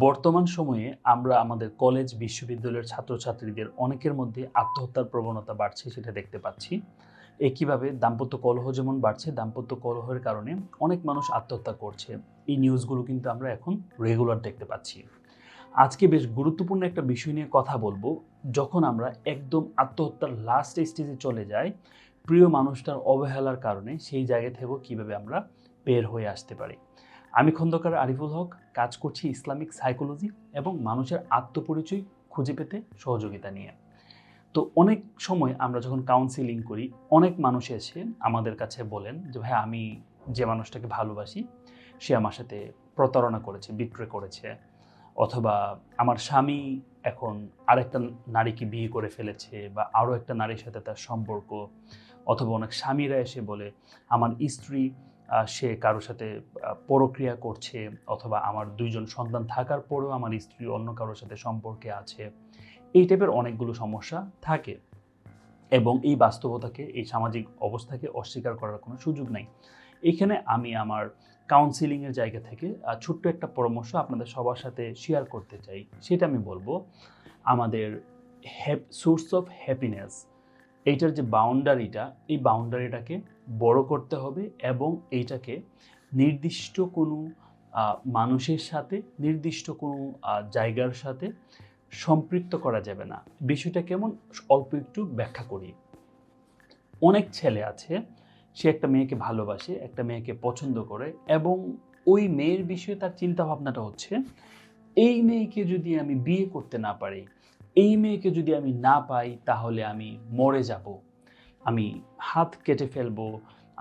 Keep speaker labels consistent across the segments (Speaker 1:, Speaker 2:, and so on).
Speaker 1: বর্তমান সময়ে আমরা আমাদের কলেজ বিশ্ববিদ্যালয়ের ছাত্রছাত্রীদের অনেকের মধ্যে আত্মহত্যার প্রবণতা বাড়ছে সেটা দেখতে পাচ্ছি। একইভাবে দাম্পত্য কলহ যেমন বাড়ছে, দাম্পত্য কলহের কারণে অনেক মানুষ আত্মহত্যা করছে। এই নিউজগুলো কিন্তু আমরা এখন রেগুলার দেখতে পাচ্ছি। আজকে বেশ গুরুত্বপূর্ণ একটা বিষয় নিয়ে কথা বলবো। যখন আমরা একদম আত্মহত্যার লাস্ট স্টেজে চলে যাই, প্রিয় মানুষটার অবহেলার কারণে সেই জায়গা থেকেও কীভাবে আমরা বের হয়ে আসতে পারি। আমি খন্দকার আরিফুল হক, কাজ করছি ইসলামিক সাইকোলজি এবং মানুষের আত্মপরিচয় খুঁজে পেতে সহযোগিতা নিয়ে। তো অনেক সময় আমরা যখন কাউন্সিলিং করি, অনেক মানুষ এসে আমাদের কাছে বলেন যে ভাই, আমি যে মানুষটাকে ভালোবাসি সে আমার সাথে প্রতারণা করেছে, বিট্রে করেছে, অথবা আমার স্বামী এখন আরেকটা নারীকে বিয়ে করে ফেলেছে, বা আরও একটা নারীর সাথে তার সম্পর্ক। অথবা অনেক স্বামীরা এসে বলে আমার স্ত্রী সে কারোর সাথে পরক্রিয়া করছে, অথবা আমার ২ জন সন্তান থাকার পরেও আমার স্ত্রী অন্য কারোর সাথে সম্পর্কে আছে। এই টাইপের অনেকগুলো সমস্যা থাকে এবং এই বাস্তবতাকে, এই সামাজিক অবস্থাকে অস্বীকার করার কোনো সুযোগ নাই। এখানে আমি আমার কাউন্সিলিংয়ের জায়গা থেকে ছোট্ট একটা পরামর্শ আপনাদের সবার সাথে শেয়ার করতে চাই। সেটা আমি বলবো, আমাদের সোর্স অফ হ্যাপিনেস, এইটার যে বাউন্ডারিটা, এই বাউন্ডারিটাকে বড় করতে হবে এবং এইটাকে নির্দিষ্ট কোনো মানুষের সাথে, নির্দিষ্ট কোনো জায়গার সাথে সম্পৃক্ত করা যাবে না। বিষয়টা কেমন, অল্প একটু ব্যাখ্যা করি। অনেক ছেলে আছে, সে একটা মেয়েকে ভালোবাসে, একটা মেয়েকে পছন্দ করে এবং ওই মেয়ের বিষয়ে তার চিন্তা ভাবনাটা হচ্ছে, এই মেয়েকে যদি আমি বিয়ে করতে না পারি, এই মেয়েকে যদি আমি না পাই, তাহলে আমি মরে যাব, আমি হাত কেটে ফেলবো,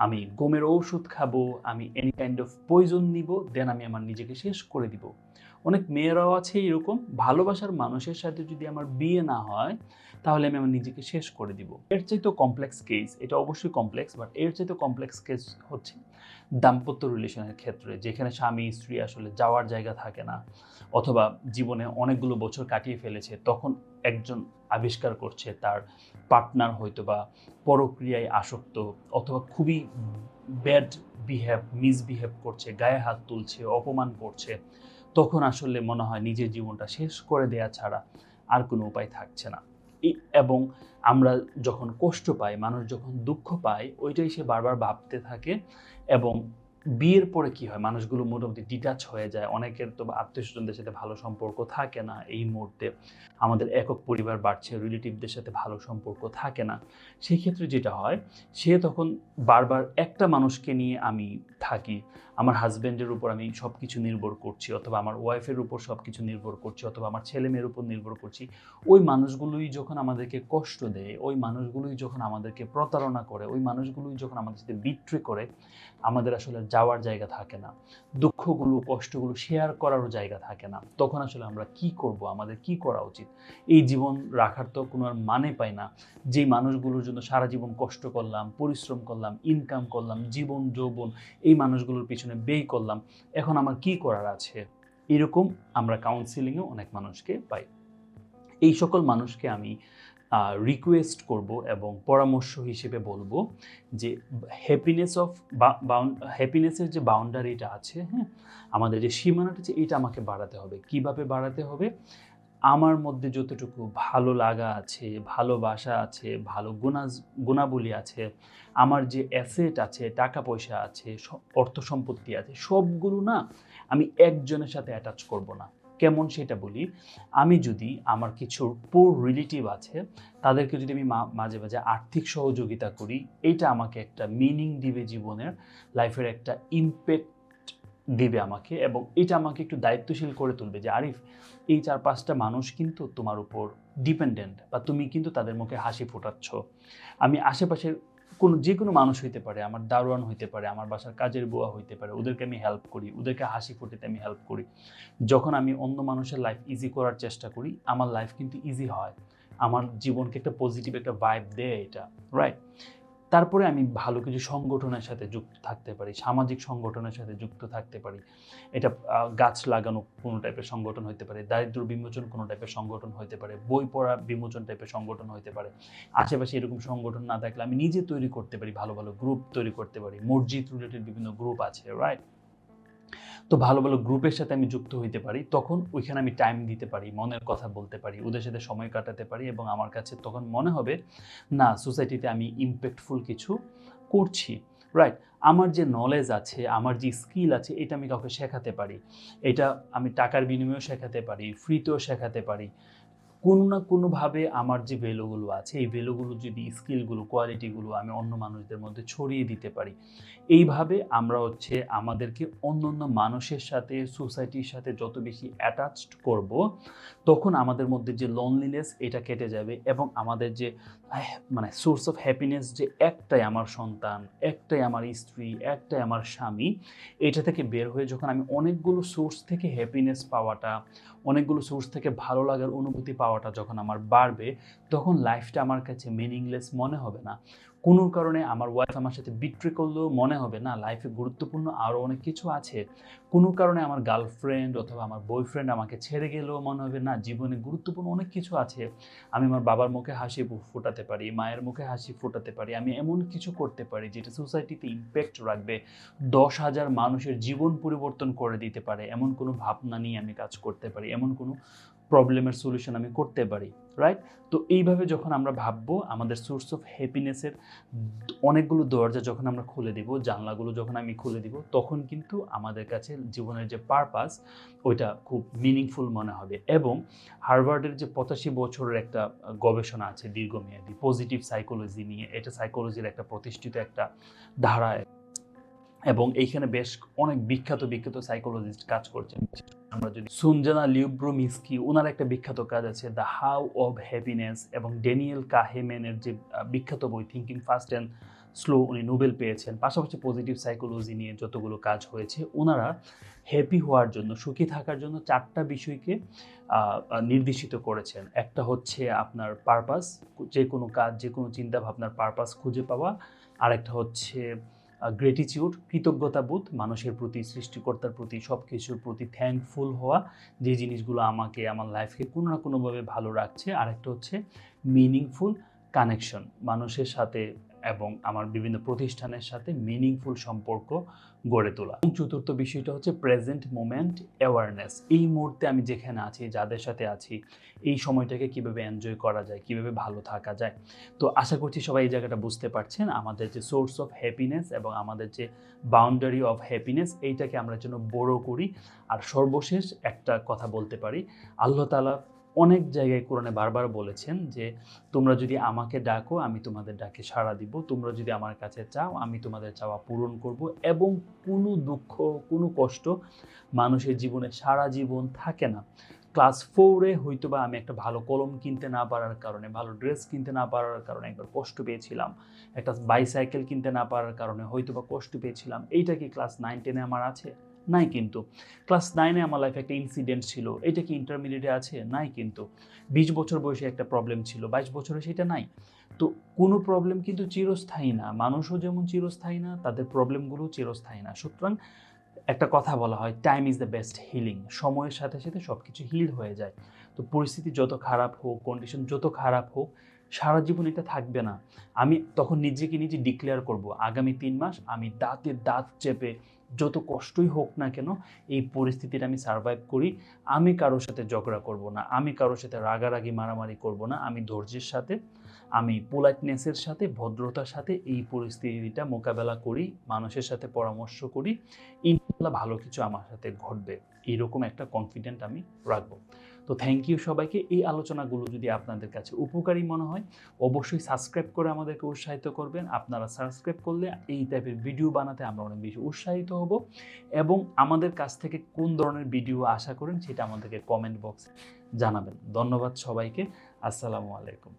Speaker 1: আমি গমের ঔষধ খাবো, আমি এনি কাইন্ড অফ পয়জন নিব, দেন আমি আমার নিজেকে শেষ করে দিব। অনেক মেয়েরাও আছে এরকম, ভালোবাসার মানুষের সাথে যদি আমার বিয়ে না হয় তাহলে আমি আমার নিজেকে শেষ করে দিব। এর চাইতেও কমপ্লেক্স কেস, এটা অবশ্যই কমপ্লেক্স, বাট এর চাইতেও কমপ্লেক্স কেস হচ্ছে দাম্পত্য রিলেশনের ক্ষেত্রে, যেখানে স্বামী স্ত্রী আসলে যাওয়ার জায়গা থাকে না, অথবা জীবনে অনেকগুলো বছর কাটিয়ে ফেলেছে, তখন একজন আবিষ্কার করছে তার পার্টনার হয়তো বা পরক্রিয়ায় আসক্ত, অথবা খুবই ব্যাড মিসবিহেভ করছে, গায়ে হাত তুলছে, অপমান করছে। তখন আসলে মনে হয় নিজের জীবনটা শেষ করে দেয়া ছাড়া আর কোনো উপায় থাকছে না। এবং আমরা যখন কষ্ট পাই, মানুষ যখন দুঃখ পায়, ওইটাই সে বারবার ভাবতে থাকে। এবং বিয়ের পরে কি হয়, মানুষগুলো মোটামুটি ডিটাচ হয়ে যায়। অনেকের তো আত্মীয়স্বজনদের সাথে ভালো সম্পর্ক থাকে না এই মুহূর্তে। আমাদের একক পরিবার বাড়ছে, রিলেটিভদের সাথে ভালো সম্পর্ক থাকে না। সেই ক্ষেত্রে যেটা হয়, সে তখন বারবার একটা মানুষকে নিয়ে আমি থাকি, আমার হাজব্যান্ডের উপর আমি সব কিছু নির্ভর করছি, অথবা আমার ওয়াইফের উপর সব কিছু নির্ভর করছি, অথবা আমার ছেলে মেয়ের উপর নির্ভর করছি। ওই মানুষগুলোই যখন আমাদেরকে কষ্ট দেয়, ওই মানুষগুলোই যখন আমাদেরকে প্রতারণা করে, ওই মানুষগুলোই যখন আমাদের সাথে বিট্রে করে, আমাদের আসলে যাওয়ার জায়গা থাকে না, দুঃখগুলো কষ্টগুলো শেয়ার করারও জায়গা থাকে না। তখন আসলে আমরা কি করব, আমাদের কি করা উচিত? এই জীবন রাখার তো কোনো আর মানে পায় না। যেই মানুষগুলোর জন্য সারা জীবন কষ্ট করলাম, পরিশ্রম করলাম, ইনকাম করলাম, জীবন যৌবন এই মানুষগুলোর পিছনে ব্যয় করলাম, এখন আমার কি করার আছে? এরকম আমরা কাউন্সিলিংয়েও অনেক মানুষকে পাই। এই সকল মানুষকে আমি রিকোয়েস্ট করব এবং পরামর্শ হিসেবে বলবো যে হ্যাপিনেসের যে বাউন্ডারিটা আছে, হ্যাঁ, আমাদের যে সীমানাটা আছে, এটা আমাকে বাড়াতে হবে। কিভাবে বাড়াতে হবে? আমার মধ্যে যতটুকু ভালো লাগা আছে, ভালোবাসা আছে, ভালো গুণাবলী আছে, আমার যে অ্যাসেট আছে, টাকা পয়সা আছে, অর্থ সম্পত্তি আছে, সবগুলো না আমি একজনের সাথে অ্যাটাচ করব না। কেমন সেটা বলি। আমি যদি আমার কিছু পুর রিলেটিভ আছে, তাদেরকে যদি আমি মাঝে মাঝে আর্থিক সহযোগিতা করি, এইটা আমাকে একটা মিনিং দিবে জীবনের, লাইফের একটা ইমপ্যাক্ট দিবে আমাকে, এবং এটা আমাকে একটু দায়িত্বশীল করে তুলবে যে আরিফ, এই ৪-৫টা মানুষ কিন্তু তোমার উপর ডিপেন্ডেন্ট, বা তুমি কিন্তু তাদের মুখে হাসি ফোটাচ্ছ। আমি আশেপাশের যে কোনো মানুষ হইতে পারে, আমার দারোয়ান হইতে পারে, আমার বাসার কাজের বুয়া হইতে পারে, ওদেরকে আমি হেল্প করি, ওদেরকে হাসি ফোটাতে আমি হেল্প করি। যখন আমি অন্য মানুষের লাইফ ইজি করার চেষ্টা করি, আমার লাইফ কিন্তু ইজি হয়, আমার জীবনকে একটা পজিটিভ একটা ভাইব দেয় এটা, রাইট? তারপরে আমি ভালো কিছু সংগঠনের সাথে যুক্ত থাকতে পারি, সামাজিক সংগঠনের সাথে যুক্ত থাকতে পারি। এটা গাছ লাগানো কোনো টাইপের সংগঠন হইতে পারে, দারিদ্র্য বিমোচন কোনো টাইপের সংগঠন হইতে পারে, বই পড়া বিমোচন টাইপের সংগঠন হইতে পারে। আশেপাশে এরকম সংগঠন না থাকলে আমি নিজে তৈরি করতে পারি, ভালো ভালো গ্রুপ তৈরি করতে পারি। মসজিদ রিলেটেড বিভিন্ন গ্রুপ আছে, রাইট? তো ভালো ভালো গ্রুপের সাথে আমি যুক্ত হইতে পারি, তখন ওইখানে আমি টাইম দিতে পারি, মনের কথা বলতে পারি, ওদের সাথে সময় কাটাতে পারি, এবং আমার কাছে তখন মনে হবে না সোসাইটিতে আমি ইম্প্যাক্টফুল কিছু করছি। রাইট, আমার যে নলেজ আছে, আমার যে স্কিল আছে, এটা আমি কাউকে শেখাতে পারি, এটা আমি টাকার বিনিময়েও শেখাতে পারি, ফ্রিতেও শেখাতে পারি। কোনো না কোনোভাবে আমার যে ভ্যালুগুলো আছে, এই ভ্যালুগুলো যদি স্কিলগুলো কোয়ালিটিগুলো আমি অন্য মানুষদের মধ্যে ছড়িয়ে দিতে পারি, এইভাবে আমরা আমাদেরকে অন্য অন্য মানুষের সাথে সোসাইটির সাথে যত বেশি অ্যাটাচড করব, তখন আমাদের মধ্যে যে লোনলিনেস এটা কেটে যাবে, এবং আমাদের যে মানে সোর্স অফ হ্যাপিনেস, যে একটাই আমার সন্তান, একটাই আমার স্ত্রী, একটাই আমার স্বামী, এটা থেকে বের হয়ে যখন আমি অনেকগুলো সোর্স থেকে হ্যাপিনেস পাওয়াটা, অনেকগুলো সোর্স থেকে ভালো লাগার অনুভূতি পাওয়াটা যখন আমার বাড়বে, তখন লাইফটা আমার কাছে মিনিংলেস মনে হবে না। কোনো কারণে আমার ওয়াইফ আমার সাথে বিট্রে করলেও মনে হবে না লাইফে গুরুত্বপূর্ণ আরও অনেক কিছু আছে। কোনো কারণে আমার গার্লফ্রেন্ড অথবা আমার বয়ফ্রেন্ড আমাকে ছেড়ে গেলেও মনে হবে না জীবনে গুরুত্বপূর্ণ অনেক কিছু আছে। আমি আমার বাবার মুখে হাসি ফোটাতে পারি, মায়ের মুখে হাসি ফোটাতে পারি, আমি এমন কিছু করতে পারি যেটা সোসাইটিতে ইম্প্যাক্ট রাখবে, 10,000 মানুষের জীবন পরিবর্তন করে দিতে পারে, এমন কোনো ভাবনা নিয়ে আমি কাজ করতে পারি, এমন কোনো প্রবলেমের সলিউশন আমি করতে পারি। রাইট, তো এইভাবে যখন আমরা ভাববো, আমাদের সোর্স অফ হ্যাপিনেসের অনেকগুলো দরজা যখন আমরা খুলে দিব, জানলাগুলো যখন আমি খুলে দিব, তখন কিন্তু আমাদের কাছে জীবনের যে পারপাস, ওইটা খুব মিনিংফুল মনে হবে। এবং হার্ভার্ডের যে 85 বছরের একটা গবেষণা আছে দীর্ঘমেয়াদী পজিটিভ সাইকোলজি নিয়ে, এটা সাইকোলজির একটা প্রতিষ্ঠিত একটা ধারা, এবং এইখানে বেশ অনেক বিখ্যাত বিখ্যাত সাইকোলজিস্ট কাজ করছেন। আমরা যদি সুনজানা লিউব্রোমিস্কি, ওনার একটা বিখ্যাত কাজ আছে দ্য হাউ অফ হ্যাপিনেস, এবং ড্যানিয়েল কাহেমেনের যে বিখ্যাত বই থিঙ্কিং ফাস্ট অ্যান্ড স্লো, উনি নোবেল পেয়েছেন। পাশাপাশি পজিটিভ সাইকোলজি নিয়ে যতগুলো কাজ হয়েছে, ওনারা হ্যাপি হওয়ার জন্য, সুখী থাকার জন্য 4টা বিষয়কে নির্দেশিত করেছেন। একটা হচ্ছে আপনার পারপাস, যে কোনো কাজ, যে কোনো চিন্তা ভাবনার পারপাস খুঁজে পাওয়া। আরেকটা হচ্ছে গ্রেটিটিউড, কৃতজ্ঞতাবোধ, মানুষের প্রতি, সৃষ্টিকর্তার প্রতি, সব কিছুর প্রতি থ্যাঙ্কফুল হওয়া, যে জিনিসগুলো আমাকে, আমার লাইফকে কোনো না কোনোভাবে ভালো রাখছে। আরেকটা হচ্ছে মিনিংফুল কানেকশন, মানুষের সাথে এবং আমার বিভিন্ন প্রতিষ্ঠানের সাথে মিনিংফুল সম্পর্ক গড়ে তোলা। এবং চতুর্থ বিষয়টা হচ্ছে প্রেজেন্ট মোমেন্ট অ্যাওয়ারনেস, এই মুহূর্তে আমি যেখানে আছি, যাদের সাথে আছি, এই সময়টাকে কিভাবে এনজয় করা যায়, কিভাবে ভালো থাকা যায়। তো আশা করছি সবাই এই জায়গাটা বুঝতে পারছেন, আমাদের যে সোর্স অফ হ্যাপিনেস এবং আমাদের যে বাউন্ডারি অফ হ্যাপিনেস, এইটাকে আমরা যেন বড় করি। আর সর্বশেষ একটা কথা বলতে পারি, আল্লাহ তাআলা অনেক জায়গায় কোরআনে বারবার বলেছেন যে তোমরা যদি আমাকে ডাকো, আমি তোমাদের ডাকে সাড়া দিব, তোমরা যদি আমার কাছে চাও, আমি তোমাদের চাওয়া পূরণ করব। এবং কোনো দুঃখ, কোনো কষ্ট মানুষের জীবনে সারা জীবন থাকে না। ক্লাস 4-এ হয়তো বা আমি একটা ভালো কলম কিনতে না পারার কারণে, ভালো ড্রেস কিনতে না পারার কারণে একবার কষ্ট পেয়েছিলাম, একটা বাইসাইকেল কিনতে না পারার কারণে হয়তো বা কষ্ট পেয়েছিলাম। এইটা কি ক্লাস 9-10-এ আমার আছে? নাই কিন্তু। ক্লাস 9-এ আমার লাইফে একটা ইনসিডেন্ট ছিল, এটা কি ইন্টারমিডিয়েটে আছে? নাই কিন্তু। 20 বছর বয়সে একটা প্রবলেম ছিল, 22 বছরে সেটা নাই। তো কোনো প্রবলেম কিন্তু চিরস্থায়ী না, মানুষও যেমন চিরস্থায়ী না, তাদের প্রবলেমগুলোও চিরস্থায়ী না। সুতরাং একটা কথা বলা হয়, time is the best healing, সময়ের সাথে সাথে সব কিছু হিল হয়ে যায়। তো পরিস্থিতি যত খারাপ হোক, কন্ডিশন যত খারাপ হোক, সারা জীবন এটা থাকবে না। আমি তখন নিজেকে নিজে ডিক্লেয়ার করব, আগামী 3 মাস আমি দাঁতে দাঁত চেপে যত কষ্টই হোক না কেন, এই পরিস্থিতিটা আমি সার্ভাইভ করি। আমি কারোর সাথে ঝগড়া করব না, আমি কারোর সাথে রাগারাগি মারামারি করব না, আমি ধৈর্যের সাথে, আমি পোলাইটনেসের সাথে, ভদ্রতার সাথে এই পরিস্থিতিটা মোকাবেলা করি, মানুষের সাথে পরামর্শ করি, ইনশাআল্লাহ ভালো কিছু আমার সাথে ঘটবে, এইরকম একটা কনফিডেন্ট আমি রাখবো। তো থ্যাংক ইউ সবাইকে। এই আলোচনাগুলো যদি আপনাদের কাছে উপকারী মনে হয়, অবশ্যই সাবস্ক্রাইব করে আমাদেরকে উৎসাহিত করবেন। আপনারা সাবস্ক্রাইব করলে এই টাইপের ভিডিও বানাতে আমরা অনেক বেশি উৎসাহিত হব, এবং আমাদের কাছ থেকে কোন ধরনের ভিডিও আশা করেন সেটা আমাদেরকে কমেন্ট বক্সে জানাবেন। ধন্যবাদ সবাইকে। আসসালামু আলাইকুম।